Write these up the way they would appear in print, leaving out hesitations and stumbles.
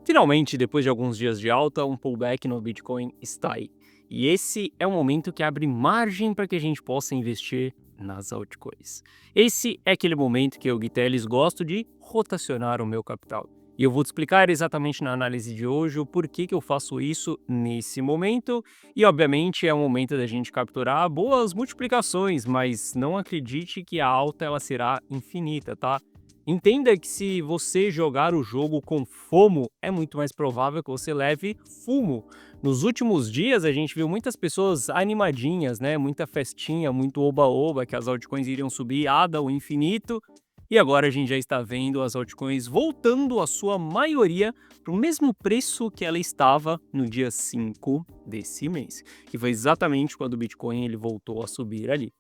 Finalmente, depois de alguns dias de alta, um pullback no Bitcoin está aí. E esse é o momento que abre margem para que a gente possa investir nas altcoins. Esse é aquele momento que eu, Guiteles, gosto de rotacionar o meu capital. E eu vou te explicar exatamente na análise de hoje o porquê que eu faço isso nesse momento. E, obviamente, é um momento da gente capturar boas multiplicações, mas não acredite que a alta ela será infinita, tá? Entenda que se você jogar o jogo com FOMO, é muito mais provável que você leve fumo. Nos últimos dias, a gente viu muitas pessoas animadinhas, né? Muita festinha, muito oba-oba, que as altcoins iriam subir ADA ao infinito. E agora a gente já está vendo as altcoins voltando a sua maioria para o mesmo preço que ela estava no dia 5 desse mês, que foi exatamente quando o Bitcoin ele voltou a subir ali.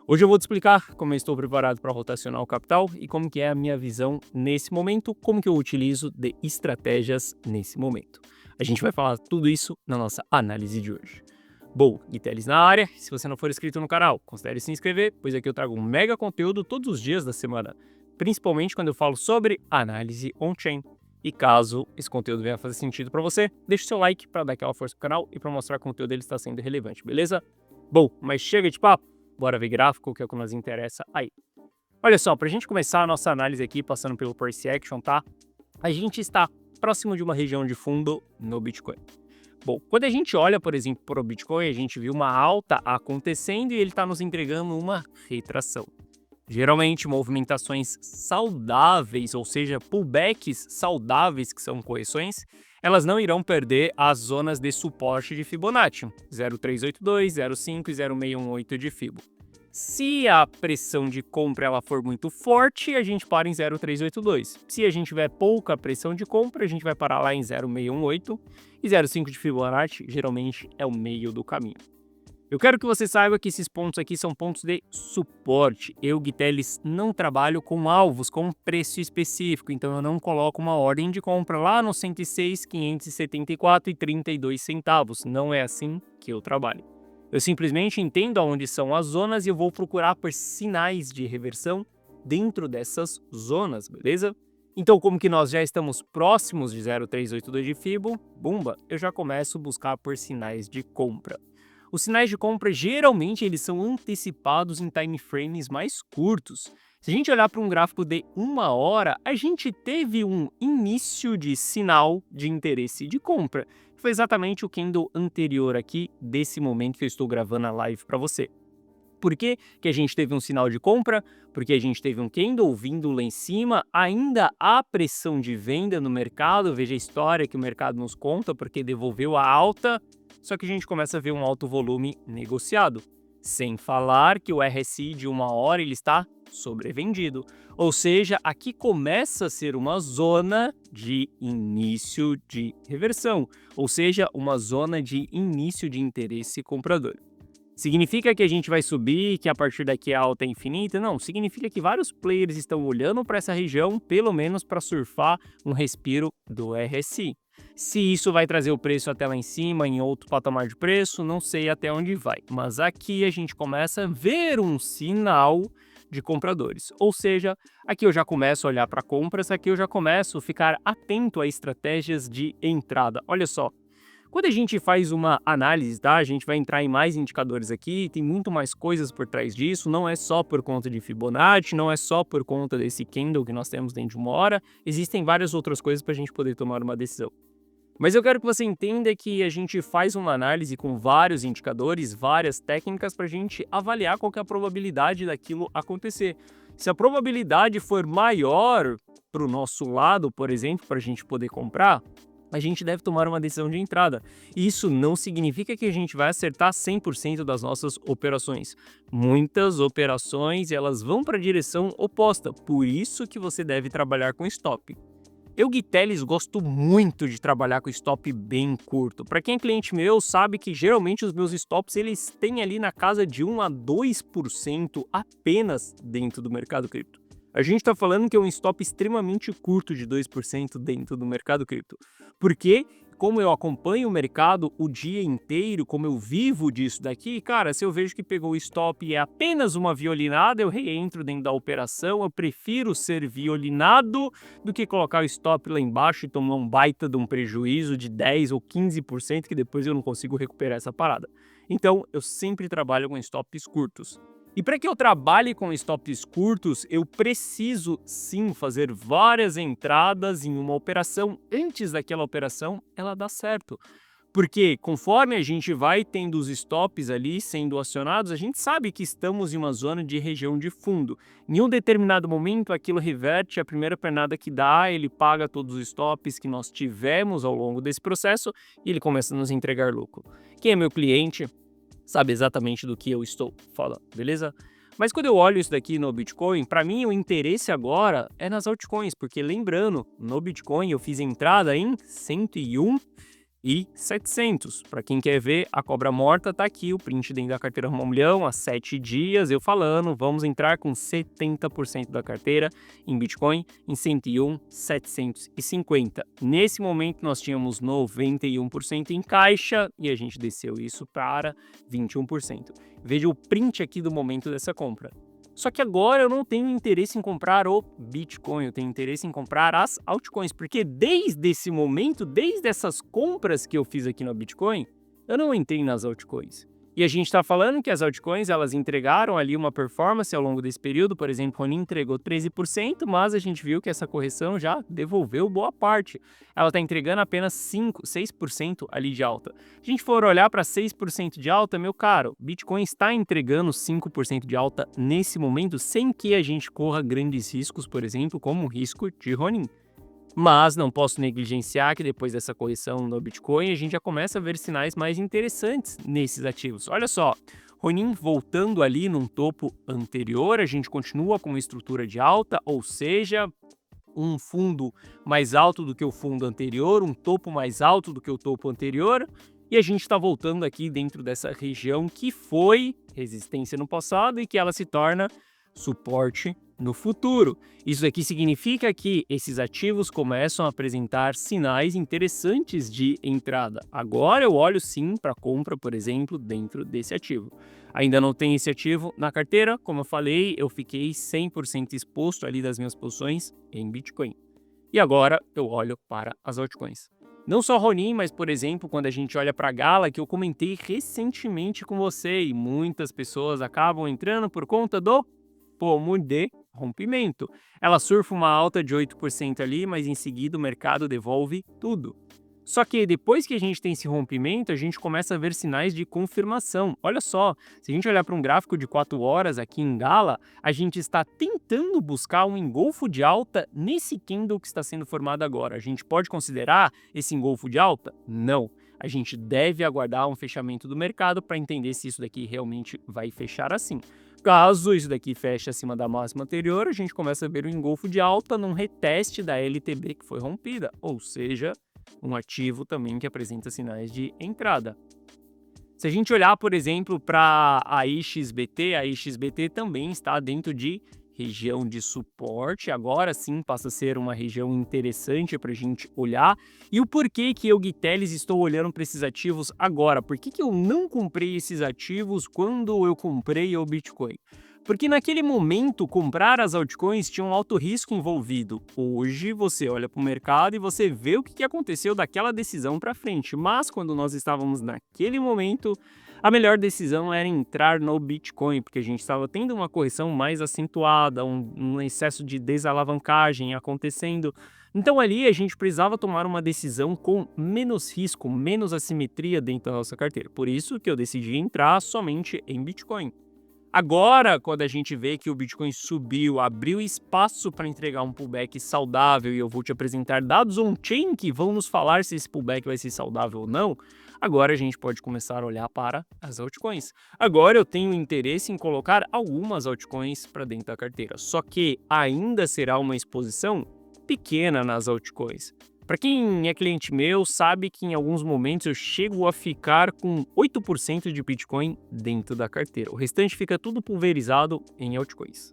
Hoje eu vou te explicar como eu estou preparado para rotacionar o capital e como que é a minha visão nesse momento, como que eu utilizo de estratégias nesse momento. A gente vai falar tudo isso na nossa análise de hoje. Bom, Guiteles na área, se você não for inscrito no canal, considere se inscrever, pois aqui eu trago um mega conteúdo todos os dias da semana, principalmente quando eu falo sobre análise on-chain. E caso esse conteúdo venha fazer sentido para você, deixe seu like para dar aquela força pro canal e para mostrar que o conteúdo dele está sendo relevante, beleza? Bom, mas chega de papo, bora ver gráfico, que é o que nos interessa aí. Olha só, para a gente começar a nossa análise aqui, passando pelo Price Action, tá? A gente está próximo de uma região de fundo no Bitcoin. Bom, quando a gente olha, por exemplo, para o Bitcoin, a gente viu uma alta acontecendo e ele está nos entregando uma retração. Geralmente, movimentações saudáveis, ou seja, pullbacks saudáveis, que são correções, elas não irão perder as zonas de suporte de Fibonacci, 0,382, 0,5 e 0,618 de Fibo. Se a pressão de compra ela for muito forte, a gente para em 0,382. Se a gente tiver pouca pressão de compra, a gente vai parar lá em 0,618 e 0,5 de Fibonacci geralmente é o meio do caminho. Eu quero que você saiba que esses pontos aqui são pontos de suporte. Eu, Guiteles, não trabalho com alvos, com um preço específico, então eu não coloco uma ordem de compra lá no 106.574,32 centavos. Não é assim que eu trabalho. Eu simplesmente entendo aonde são as zonas e eu vou procurar por sinais de reversão dentro dessas zonas, beleza? Então, como que nós já estamos próximos de 0,382 de Fibo, bumba, eu já começo a buscar por sinais de compra. Os sinais de compra, geralmente, eles são antecipados em time frames mais curtos. Se a gente olhar para um gráfico de 1 hora, a gente teve um início de sinal de interesse de compra. Foi exatamente o candle anterior aqui, desse momento que eu estou gravando a live para você. Por que que a gente teve um sinal de compra? Porque a gente teve um candle vindo lá em cima, ainda há pressão de venda no mercado, veja a história que o mercado nos conta, porque devolveu a alta, só que a gente começa a ver um alto volume negociado. Sem falar que o RSI de 1 hora ele está sobrevendido. Ou seja, aqui começa a ser uma zona de início de reversão, ou seja, uma zona de início de interesse comprador. Significa que a gente vai subir, que a partir daqui a alta é infinita? Não, significa que vários players estão olhando para essa região, pelo menos para surfar um respiro do RSI. Se isso vai trazer o preço até lá em cima, em outro patamar de preço, não sei até onde vai. Mas aqui a gente começa a ver um sinal de compradores. Ou seja, aqui eu já começo a olhar para compras, aqui eu já começo a ficar atento a estratégias de entrada. Olha só. Quando a gente faz uma análise, tá? A gente vai entrar em mais indicadores aqui, tem muito mais coisas por trás disso, não é só por conta de Fibonacci, não é só por conta desse candle que nós temos dentro de 1 hora, existem várias outras coisas para a gente poder tomar uma decisão. Mas eu quero que você entenda que a gente faz uma análise com vários indicadores, várias técnicas para a gente avaliar qual que é a probabilidade daquilo acontecer. Se a probabilidade for maior para o nosso lado, por exemplo, para a gente poder comprar, a gente deve tomar uma decisão de entrada. Isso não significa que a gente vai acertar 100% das nossas operações. Muitas operações elas vão para a direção oposta, por isso que você deve trabalhar com stop. Eu, Guiteles, gosto muito de trabalhar com stop bem curto. Para quem é cliente meu, sabe que geralmente os meus stops eles têm ali na casa de 1 a 2% apenas dentro do mercado cripto. A gente está falando que é um stop extremamente curto de 2% dentro do mercado cripto. Por quê? como eu acompanho o mercado o dia inteiro, como eu vivo disso daqui, cara, se eu vejo que pegou o stop e é apenas uma violinada, eu reentro dentro da operação. Eu prefiro ser violinado do que colocar o stop lá embaixo e tomar um baita de um prejuízo de 10 ou 15% que depois eu não consigo recuperar essa parada. Então, eu sempre trabalho com stops curtos. E para que eu trabalhe com stops curtos, eu preciso sim fazer várias entradas em uma operação antes daquela operação ela dar certo. Porque conforme a gente vai tendo os stops ali sendo acionados, a gente sabe que estamos em uma zona de região de fundo. Em um determinado momento, aquilo reverte, a primeira pernada que dá, ele paga todos os stops que nós tivemos ao longo desse processo e ele começa a nos entregar lucro. Quem é meu cliente sabe exatamente do que eu estou falando, beleza? Mas quando eu olho isso daqui no Bitcoin, para mim o interesse agora é nas altcoins, porque lembrando, no Bitcoin eu fiz entrada em 101.700. Para quem quer ver, a cobra morta tá aqui, o print dentro da carteira Rumo ao Milhão, há 7 dias, eu falando, vamos entrar com 70% da carteira em Bitcoin em 101.750. Nesse momento nós tínhamos 91% em caixa e a gente desceu isso para 21%. Veja o print aqui do momento dessa compra. Só que agora eu não tenho interesse em comprar o Bitcoin, eu tenho interesse em comprar as altcoins, porque desde esse momento, desde essas compras que eu fiz aqui no Bitcoin, eu não entrei nas altcoins. E a gente está falando que as altcoins elas entregaram ali uma performance ao longo desse período. Por exemplo, Ronin entregou 13%, mas a gente viu que essa correção já devolveu boa parte. Ela está entregando apenas 6% ali de alta. Se a gente for olhar para 6% de alta, meu caro, Bitcoin está entregando 5% de alta nesse momento sem que a gente corra grandes riscos, por exemplo, como o risco de Ronin. Mas não posso negligenciar que depois dessa correção no Bitcoin, a gente já começa a ver sinais mais interessantes nesses ativos. Olha só, Ronin voltando ali num topo anterior, a gente continua com uma estrutura de alta, ou seja, um fundo mais alto do que o fundo anterior, um topo mais alto do que o topo anterior, e a gente está voltando aqui dentro dessa região que foi resistência no passado e que ela se torna suporte no futuro. Isso aqui significa que esses ativos começam a apresentar sinais interessantes de entrada. Agora eu olho sim para compra, por exemplo, dentro desse ativo. Ainda não tem esse ativo na carteira, como eu falei, eu fiquei 100% exposto ali das minhas posições em Bitcoin. E agora eu olho para as altcoins. Não só Ronin, mas por exemplo, quando a gente olha para a Gala, que eu comentei recentemente com você, e muitas pessoas acabam entrando por conta do pomo de rompimento. Ela surfa uma alta de 8% ali, mas em seguida o mercado devolve tudo. Só que depois que a gente tem esse rompimento, a gente começa a ver sinais de confirmação. Olha só, se a gente olhar para um gráfico de 4 horas aqui em Gala, a gente está tentando buscar um engolfo de alta nesse candle que está sendo formado agora. A gente pode considerar esse engolfo de alta? Não. A gente deve aguardar um fechamento do mercado para entender se isso daqui realmente vai fechar assim. Caso isso daqui feche acima da máxima anterior, a gente começa a ver um engolfo de alta num reteste da LTB que foi rompida, ou seja, um ativo também que apresenta sinais de entrada. Se a gente olhar, por exemplo, para a XBT também está dentro de região de suporte, agora sim passa a ser uma região interessante para a gente olhar. E o porquê que eu, Guiteles, estou olhando para esses ativos agora? Por que eu não comprei esses ativos quando eu comprei o Bitcoin? Porque naquele momento, comprar as altcoins tinha um alto risco envolvido. Hoje, você olha para o mercado e você vê o que aconteceu daquela decisão para frente. Mas quando nós estávamos naquele momento, a melhor decisão era entrar no Bitcoin, porque a gente estava tendo uma correção mais acentuada, um excesso de desalavancagem acontecendo. Então ali a gente precisava tomar uma decisão com menos risco, menos assimetria dentro da nossa carteira. Por isso que eu decidi entrar somente em Bitcoin. Agora, quando a gente vê que o Bitcoin subiu, abriu espaço para entregar um pullback saudável, e eu vou te apresentar dados on-chain que vão nos falar se esse pullback vai ser saudável ou não, agora a gente pode começar a olhar para as altcoins. Agora eu tenho interesse em colocar algumas altcoins para dentro da carteira, só que ainda será uma exposição pequena nas altcoins. Para quem é cliente meu, sabe que em alguns momentos eu chego a ficar com 8% de Bitcoin dentro da carteira. O restante fica tudo pulverizado em altcoins.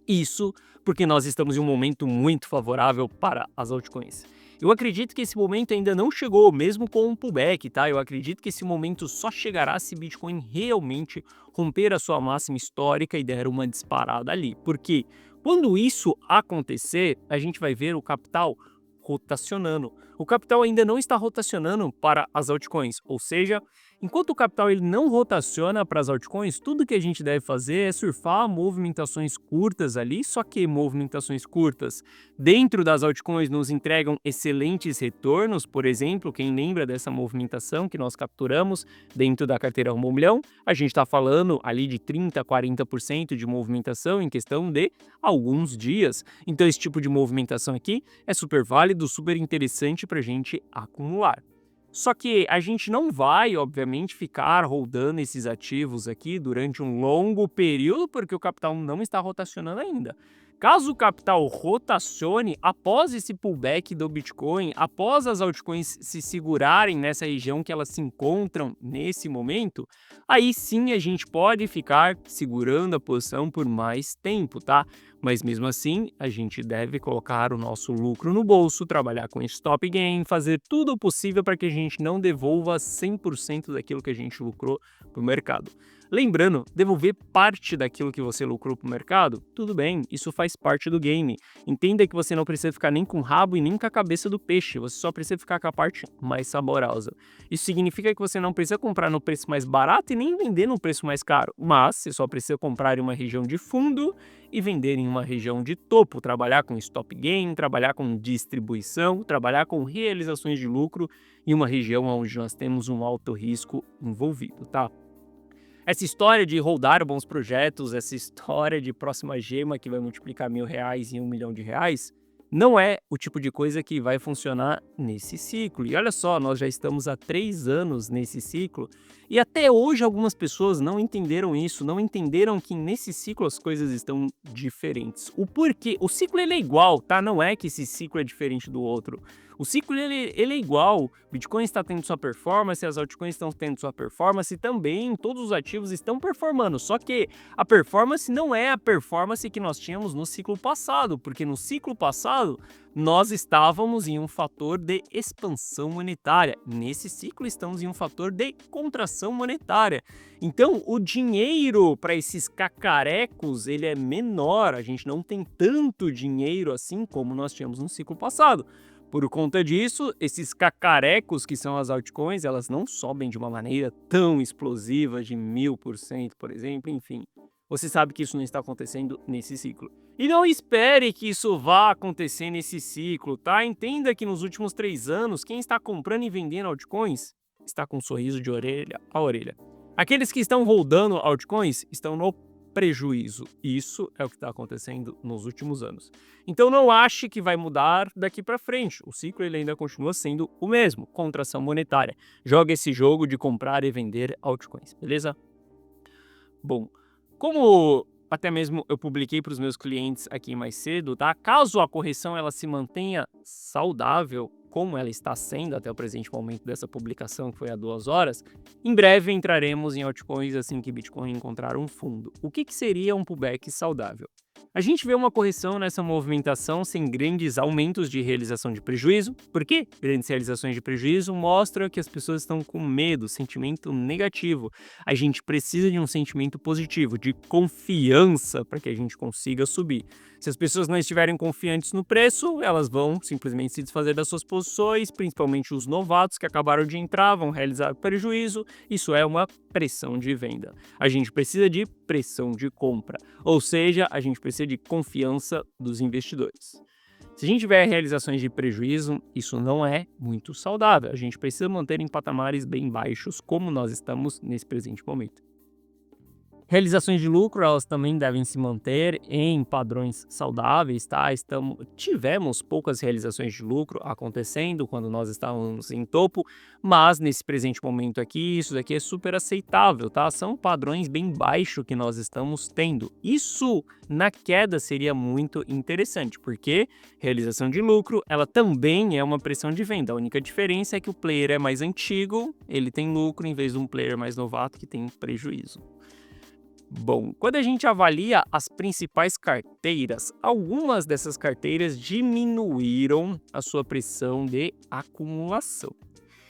Isso porque nós estamos em um momento muito favorável para as altcoins. Eu acredito que esse momento ainda não chegou, mesmo com um pullback, tá? Eu acredito que esse momento só chegará se Bitcoin realmente romper a sua máxima histórica e der uma disparada ali. Porque quando isso acontecer, a gente vai ver o capital rotacionando. O capital ainda não está rotacionando para as altcoins, ou seja, enquanto o capital ele não rotaciona para as altcoins, tudo que a gente deve fazer é surfar movimentações curtas ali, só que movimentações curtas dentro das altcoins nos entregam excelentes retornos. Por exemplo, quem lembra dessa movimentação que nós capturamos dentro da carteira Rumo ao Milhão, a gente está falando ali de 30% a 40% de movimentação em questão de alguns dias. Então esse tipo de movimentação aqui é super válido, super interessante para a gente acumular. Só que a gente não vai, obviamente, ficar rodando esses ativos aqui durante um longo período, porque o capital não está rotacionando ainda. Caso o capital rotacione após esse pullback do Bitcoin, após as altcoins se segurarem nessa região que elas se encontram nesse momento, aí sim a gente pode ficar segurando a posição por mais tempo, tá? Mas mesmo assim, a gente deve colocar o nosso lucro no bolso, trabalhar com stop gain, fazer tudo o possível para que a gente não devolva 100% daquilo que a gente lucrou para o mercado. Lembrando, devolver parte daquilo que você lucrou para o mercado, tudo bem, isso faz parte do game. Entenda que você não precisa ficar nem com o rabo e nem com a cabeça do peixe, você só precisa ficar com a parte mais saborosa. Isso significa que você não precisa comprar no preço mais barato e nem vender no preço mais caro, mas você só precisa comprar em uma região de fundo e vender em uma região de topo, trabalhar com stop gain, trabalhar com distribuição, trabalhar com realizações de lucro em uma região onde nós temos um alto risco envolvido, tá? Essa história de rodar bons projetos, essa história de próxima gema que vai multiplicar R$ 1.000 em R$ 1 milhão, não é o tipo de coisa que vai funcionar nesse ciclo. E olha só, nós já estamos há 3 anos nesse ciclo e até hoje algumas pessoas não entenderam isso, não entenderam que nesse ciclo as coisas estão diferentes. O porquê? O ciclo ele é igual, tá? Não é que esse ciclo é diferente do outro. O ciclo ele é igual, o Bitcoin está tendo sua performance, as altcoins estão tendo sua performance também, todos os ativos estão performando, só que a performance não é a performance que nós tínhamos no ciclo passado, porque no ciclo passado nós estávamos em um fator de expansão monetária, nesse ciclo estamos em um fator de contração monetária. Então o dinheiro para esses cacarecos ele é menor, a gente não tem tanto dinheiro assim como nós tínhamos no ciclo passado. Por conta disso, esses cacarecos que são as altcoins, elas não sobem de uma maneira tão explosiva de 1000%, por exemplo, enfim. Você sabe que isso não está acontecendo nesse ciclo. E não espere que isso vá acontecer nesse ciclo, tá? Entenda que nos últimos 3 anos, quem está comprando e vendendo altcoins está com um sorriso de orelha a orelha. Aqueles que estão holdando altcoins estão no prejuízo. Isso é o que está acontecendo nos últimos anos. Então não ache que vai mudar daqui para frente. O ciclo ele ainda continua sendo o mesmo, contração monetária. Joga esse jogo de comprar e vender altcoins, beleza? Bom, como até mesmo eu publiquei para os meus clientes aqui mais cedo, tá? Caso a correção ela se mantenha saudável, como ela está sendo até o presente momento dessa publicação, que foi há 2 horas, em breve entraremos em altcoins assim que Bitcoin encontrar um fundo. O que seria um pullback saudável? A gente vê uma correção nessa movimentação sem grandes aumentos de realização de prejuízo. Por quê? Grandes realizações de prejuízo mostram que as pessoas estão com medo, sentimento negativo. A gente precisa de um sentimento positivo, de confiança para que a gente consiga subir. Se as pessoas não estiverem confiantes no preço, elas vão simplesmente se desfazer das suas posições, principalmente os novatos que acabaram de entrar, vão realizar prejuízo. Isso é uma pressão de venda. A gente precisa de pressão de compra, ou seja, a gente precisa de confiança dos investidores. Se a gente tiver realizações de prejuízo, isso não é muito saudável. A gente precisa manter em patamares bem baixos, como nós estamos nesse presente momento. Realizações de lucro, elas também devem se manter em padrões saudáveis, tá? Tivemos poucas realizações de lucro acontecendo quando nós estávamos em topo, mas nesse presente momento aqui, isso daqui é super aceitável, tá? São padrões bem baixos que nós estamos tendo. Isso na queda seria muito interessante, porque realização de lucro, ela também é uma pressão de venda. A única diferença é que o player é mais antigo, ele tem lucro, em vez de um player mais novato que tem prejuízo. Bom, quando a gente avalia as principais carteiras, algumas dessas carteiras diminuíram a sua pressão de acumulação.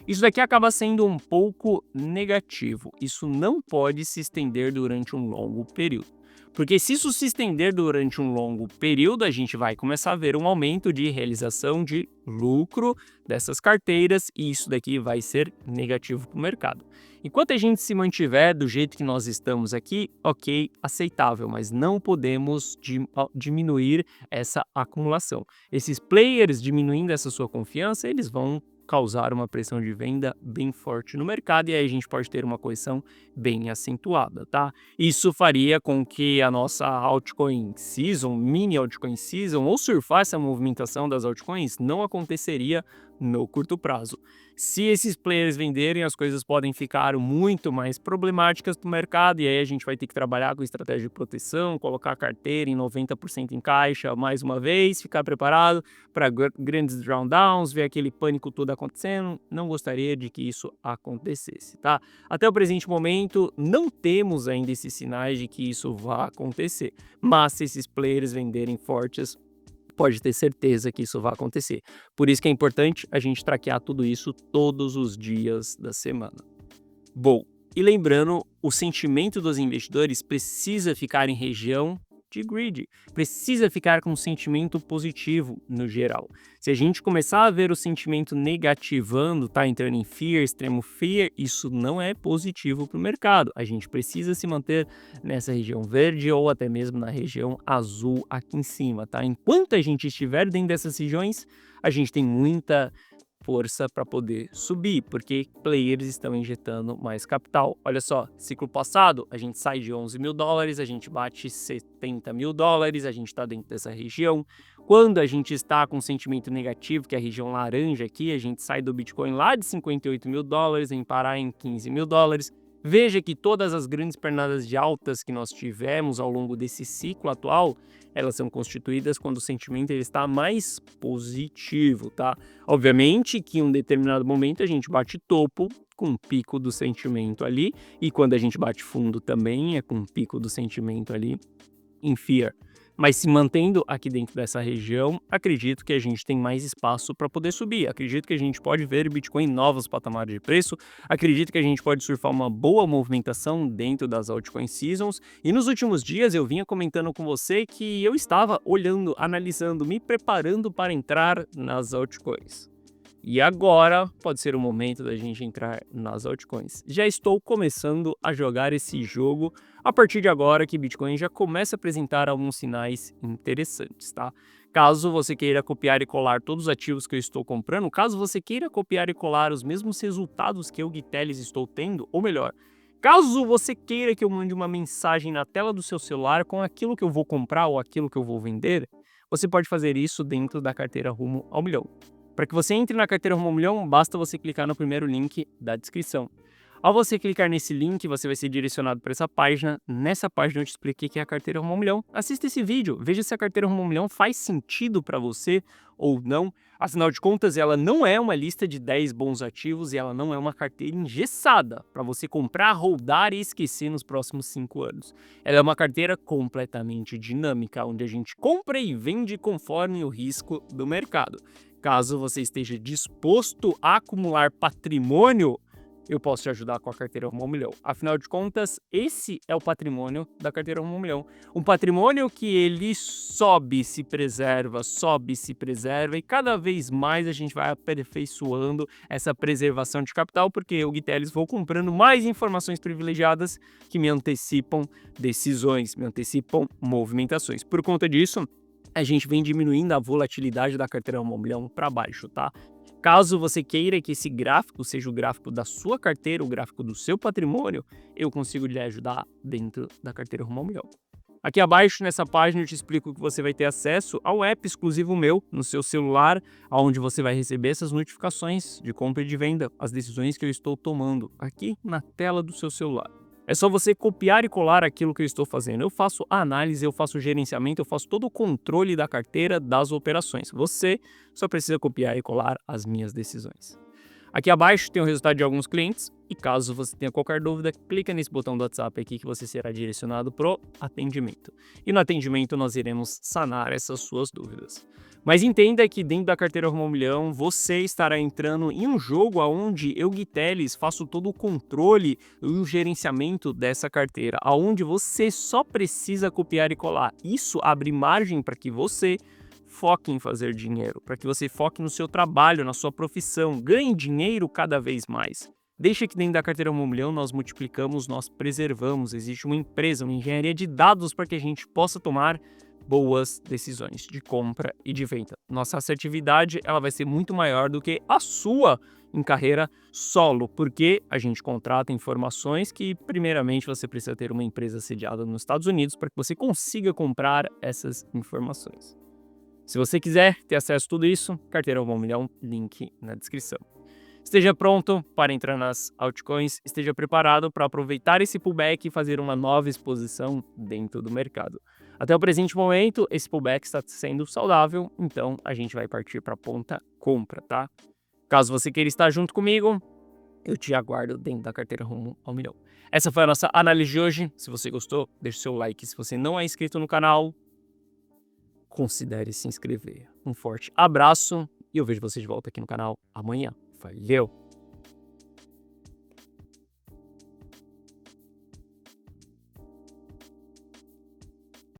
Isso daqui acaba sendo um pouco negativo. Isso não pode se estender durante um longo período. Porque se isso se estender durante um longo período, a gente vai começar a ver um aumento de realização de lucro dessas carteiras e isso daqui vai ser negativo para o mercado. Enquanto a gente se mantiver do jeito que nós estamos aqui, ok, aceitável, mas não podemos diminuir essa acumulação. Esses players diminuindo essa sua confiança, eles vão causar uma pressão de venda bem forte no mercado e aí a gente pode ter uma correção bem acentuada, tá? Isso faria com que a nossa altcoin season, mini altcoin season, ou surfar essa movimentação das altcoins não aconteceria no curto prazo. Se esses players venderem, as coisas podem ficar muito mais problemáticas para o mercado e aí a gente vai ter que trabalhar com estratégia de proteção, colocar a carteira em 90% em caixa mais uma vez, ficar preparado para grandes drawdowns, ver aquele pânico todo acontecendo. Não gostaria de que isso acontecesse, tá? Até o presente momento, não temos ainda esses sinais de que isso vá acontecer, mas se esses players venderem fortes, pode ter certeza que isso vai acontecer. Por isso que é importante a gente traquear tudo isso todos os dias da semana. Bom, e lembrando, o sentimento dos investidores precisa ficar em região de greed, precisa ficar com um sentimento positivo no geral. Se a gente começar a ver o sentimento negativando, tá entrando em fear, extremo fear, isso não é positivo para o mercado. A gente precisa se manter nessa região verde ou até mesmo na região azul aqui em cima, tá? Enquanto a gente estiver dentro dessas regiões, a gente tem muita força para poder subir, porque players estão injetando mais capital. Olha só, ciclo passado, a gente sai de 11 mil dólares, a gente bate 70 mil dólares, a gente está dentro dessa região. Quando a gente está com sentimento negativo, que é a região laranja aqui, a gente sai do Bitcoin lá de 58 mil dólares, em parar em 15 mil dólares. Veja que todas as grandes pernadas de altas que nós tivemos ao longo desse ciclo atual, elas são constituídas quando o sentimento ele está mais positivo, tá? Obviamente que em um determinado momento a gente bate topo com o pico do sentimento ali, e quando a gente bate fundo também é com o pico do sentimento ali em fear. Mas se mantendo aqui dentro dessa região, acredito que a gente tem mais espaço para poder subir. Acredito que a gente pode ver o Bitcoin em novos patamares de preço. Acredito que a gente pode surfar uma boa movimentação dentro das altcoin seasons. E nos últimos dias eu vinha comentando com você que eu estava olhando, analisando, me preparando para entrar nas altcoins. E agora pode ser o momento da gente entrar nas altcoins. Já estou começando a jogar esse jogo a partir de agora que Bitcoin já começa a apresentar alguns sinais interessantes, tá? Caso você queira copiar e colar todos os ativos que eu estou comprando, caso você queira copiar e colar os mesmos resultados que eu, Guiteles, estou tendo, ou melhor, caso você queira que eu mande uma mensagem na tela do seu celular com aquilo que eu vou comprar ou aquilo que eu vou vender, você pode fazer isso dentro da carteira Rumo ao Milhão. Para que você entre na carteira Rumo ao Milhão, basta você clicar no primeiro link da descrição. Ao você clicar nesse link, você vai ser direcionado para essa página. Nessa página eu te expliquei o que é a carteira Rumo ao Milhão. Assista esse vídeo, veja se a carteira Rumo ao Milhão faz sentido para você ou não. Afinal de contas, ela não é uma lista de 10 bons ativos e ela não é uma carteira engessada para você comprar, rodar e esquecer nos próximos 5 anos. Ela é uma carteira completamente dinâmica, onde a gente compra e vende conforme o risco do mercado. Caso você esteja disposto a acumular patrimônio, eu posso te ajudar com a carteira Rumo ao Milhão. Afinal de contas, esse é o patrimônio da carteira Rumo ao Milhão. Um patrimônio que ele sobe, se preserva e cada vez mais a gente vai aperfeiçoando essa preservação de capital, porque eu, Guiteles, vou comprando mais informações privilegiadas que me antecipam decisões, me antecipam movimentações. Por conta disso, a gente vem diminuindo a volatilidade da carteira Rumo ao Milhão para baixo, tá? Caso você queira que esse gráfico seja o gráfico da sua carteira, o gráfico do seu patrimônio, eu consigo lhe ajudar dentro da carteira Rumo ao Milhão. Aqui abaixo nessa página eu te explico que você vai ter acesso ao app exclusivo meu no seu celular, onde você vai receber essas notificações de compra e de venda, as decisões que eu estou tomando aqui na tela do seu celular. É só você copiar e colar aquilo que eu estou fazendo. Eu faço a análise, eu faço o gerenciamento, eu faço todo o controle da carteira das operações. Você só precisa copiar e colar as minhas decisões. Aqui abaixo tem o resultado de alguns clientes. E caso você tenha qualquer dúvida, clica nesse botão do WhatsApp aqui que você será direcionado pro atendimento. E no atendimento nós iremos sanar essas suas dúvidas. Mas entenda que dentro da carteira Rumo ao Milhão, você estará entrando em um jogo onde eu, Gui Teles, faço todo o controle e o gerenciamento dessa carteira, onde você só precisa copiar e colar. Isso abre margem para que você foque em fazer dinheiro, para que você foque no seu trabalho, na sua profissão, ganhe dinheiro cada vez mais. Deixa que dentro da carteira Rumo ao Milhão nós multiplicamos, nós preservamos, existe uma empresa, uma engenharia de dados para que a gente possa tomar boas decisões de compra e de venda. Nossa assertividade ela vai ser muito maior do que a sua em carreira solo, porque a gente contrata informações que, primeiramente, você precisa ter uma empresa sediada nos Estados Unidos para que você consiga comprar essas informações. Se você quiser ter acesso a tudo isso, carteira Rumo ao Milhão, link na descrição. Esteja pronto para entrar nas altcoins, esteja preparado para aproveitar esse pullback e fazer uma nova exposição dentro do mercado. Até o presente momento, esse pullback está sendo saudável, então a gente vai partir para a ponta compra, tá? Caso você queira estar junto comigo, eu te aguardo dentro da carteira Rumo ao Milhão. Essa foi a nossa análise de hoje. Se você gostou, deixe seu like. Se você não é inscrito no canal, considere se inscrever. Um forte abraço e eu vejo você de volta aqui no canal amanhã. Valeu!